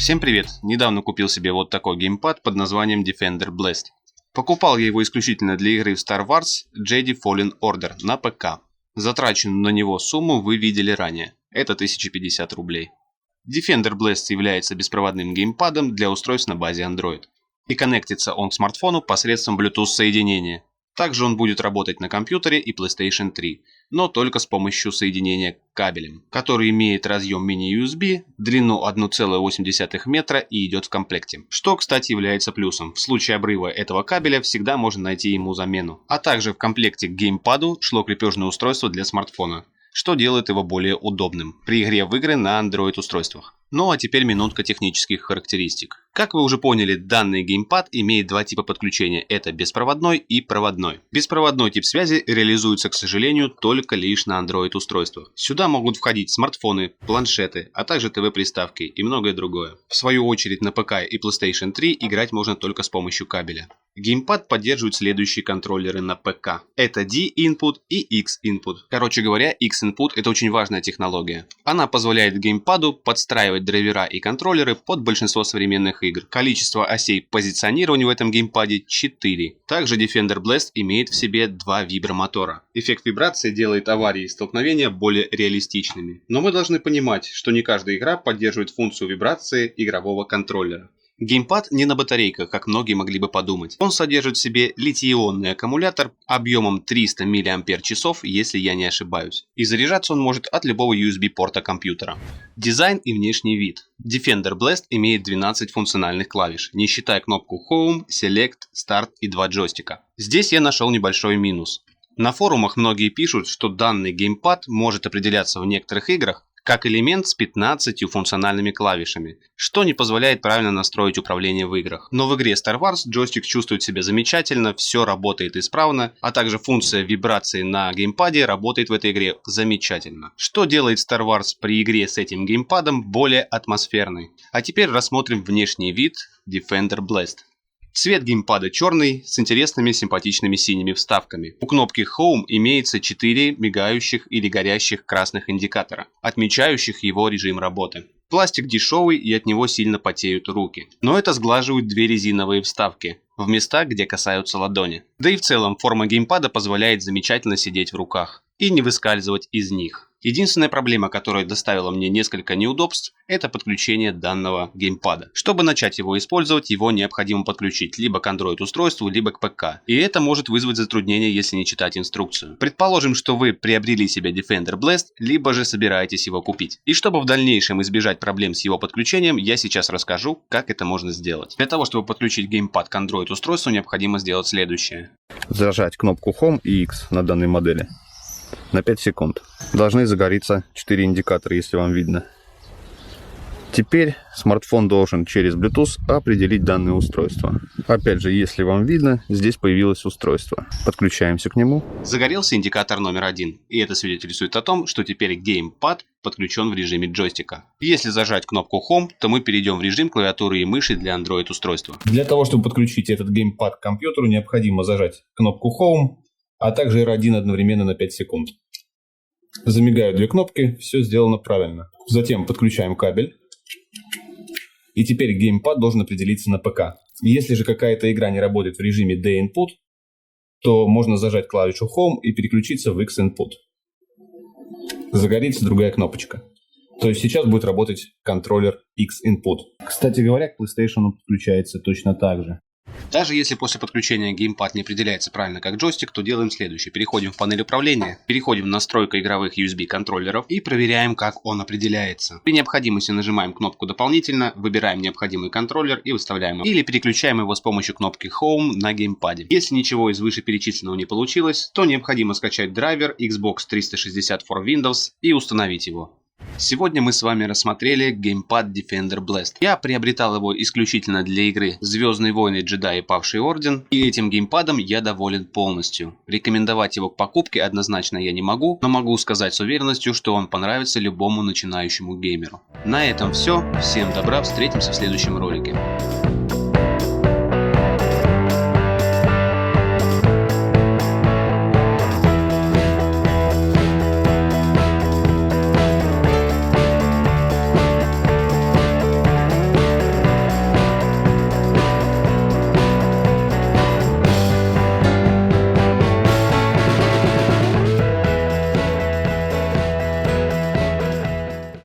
Всем привет! Недавно купил себе вот такой геймпад под названием Defender Blast. Покупал я его исключительно для игры в Star Wars Jedi Fallen Order на ПК. Затраченную на него сумму вы видели ранее. Это 1050 рублей. Defender Blast является беспроводным геймпадом для устройств на базе Android. И коннектится он к смартфону посредством Bluetooth соединения. Также он будет работать на компьютере и PlayStation 3, но только с помощью соединения кабелем, который имеет разъем mini-USB, длину 1,8 метра и идет в комплекте. Что, кстати, является плюсом. В случае обрыва этого кабеля всегда можно найти ему замену. А также в комплекте к геймпаду шло крепежное устройство для смартфона, что делает его более удобным при игре в игры на Android устройствах. Ну а теперь минутка технических характеристик. Как вы уже поняли, данный геймпад имеет два типа подключения. Это беспроводной и проводной. Беспроводной тип связи реализуется, к сожалению, только лишь на Android устройствах. Сюда могут входить смартфоны, планшеты, а также ТВ-приставки и многое другое. В свою очередь на ПК и PlayStation 3 играть можно только с помощью кабеля. Геймпад поддерживает следующие контроллеры на ПК. Это D-Input и X-Input. Короче говоря, X-Input это очень важная технология. Она позволяет геймпаду подстраивать драйвера и контроллеры под большинство современных игр. Количество осей позиционирования в этом геймпаде 4. Также Defender Blast имеет в себе два вибромотора. Эффект вибрации делает аварии и столкновения более реалистичными. Но мы должны понимать, что не каждая игра поддерживает функцию вибрации игрового контроллера. Геймпад не на батарейках, как многие могли бы подумать. Он содержит в себе литий-ионный аккумулятор объемом 300 мАч, если я не ошибаюсь. И заряжаться он может от любого USB-порта компьютера. Дизайн и внешний вид. Defender Blast имеет 12 функциональных клавиш, не считая кнопку Home, Select, Start и два джойстика. Здесь я нашел небольшой минус. На форумах многие пишут, что данный геймпад может определяться в некоторых играх как элемент с 15 функциональными клавишами, что не позволяет правильно настроить управление в играх. Но в игре Star Wars джойстик чувствует себя замечательно, все работает исправно, а также функция вибрации на геймпаде работает в этой игре замечательно. Что делает Star Wars при игре с этим геймпадом более атмосферной. А теперь рассмотрим внешний вид Defender Blast. Цвет геймпада черный с интересными симпатичными синими вставками. У кнопки Home имеется 4 мигающих или горящих красных индикатора, отмечающих его режим работы. Пластик дешевый и от него сильно потеют руки. Но это сглаживают две резиновые вставки в места, где касаются ладони. Да и в целом форма геймпада позволяет замечательно сидеть в руках и не выскальзывать из них. Единственная проблема, которая доставила мне несколько неудобств, это подключение данного геймпада. Чтобы начать его использовать, его необходимо подключить либо к Android устройству, либо к ПК. И это может вызвать затруднения, если не читать инструкцию. Предположим, что вы приобрели себе Defender Blast, либо же собираетесь его купить. И чтобы в дальнейшем избежать проблем с его подключением, я сейчас расскажу, как это можно сделать. Для того, чтобы подключить геймпад к Android устройству, необходимо сделать следующее. Зажать кнопку Home и X на данной модели на 5 секунд. Должны загореться 4 индикатора, если вам видно. Теперь смартфон должен через Bluetooth определить данное устройство. Опять же, если вам видно, здесь появилось устройство. Подключаемся к нему. Загорелся индикатор номер 1, и это свидетельствует о том, что теперь геймпад подключен в режиме джойстика. Если зажать кнопку Home, то мы перейдем в режим клавиатуры и мыши для Android устройства. Для того, чтобы подключить этот геймпад к компьютеру, необходимо зажать кнопку Home, а также R1 одновременно на 5 секунд. Замигают две кнопки, все сделано правильно. Затем подключаем кабель. И теперь геймпад должен определиться на ПК. Если же какая-то игра не работает в режиме D-Input, то можно зажать клавишу Home и переключиться в X-Input. Загорится другая кнопочка. То есть сейчас будет работать контроллер X-Input. Кстати говоря, к PlayStation подключается точно так же. Даже если после подключения геймпад не определяется правильно как джойстик, то делаем следующее. Переходим в панель управления, переходим в настройку игровых USB контроллеров и проверяем, как он определяется. При необходимости нажимаем кнопку дополнительно, выбираем необходимый контроллер и выставляем его. Или переключаем его с помощью кнопки Home на геймпаде. Если ничего из вышеперечисленного не получилось, то необходимо скачать драйвер Xbox 360 for Windows и установить его. Сегодня мы с вами рассмотрели геймпад Defender Blast. Я приобретал его исключительно для игры Звездные войны, Джедаи, Павший Орден, и этим геймпадом я доволен полностью. Рекомендовать его к покупке однозначно я не могу, но могу сказать с уверенностью, что он понравится любому начинающему геймеру. На этом все. Всем добра, встретимся в следующем ролике.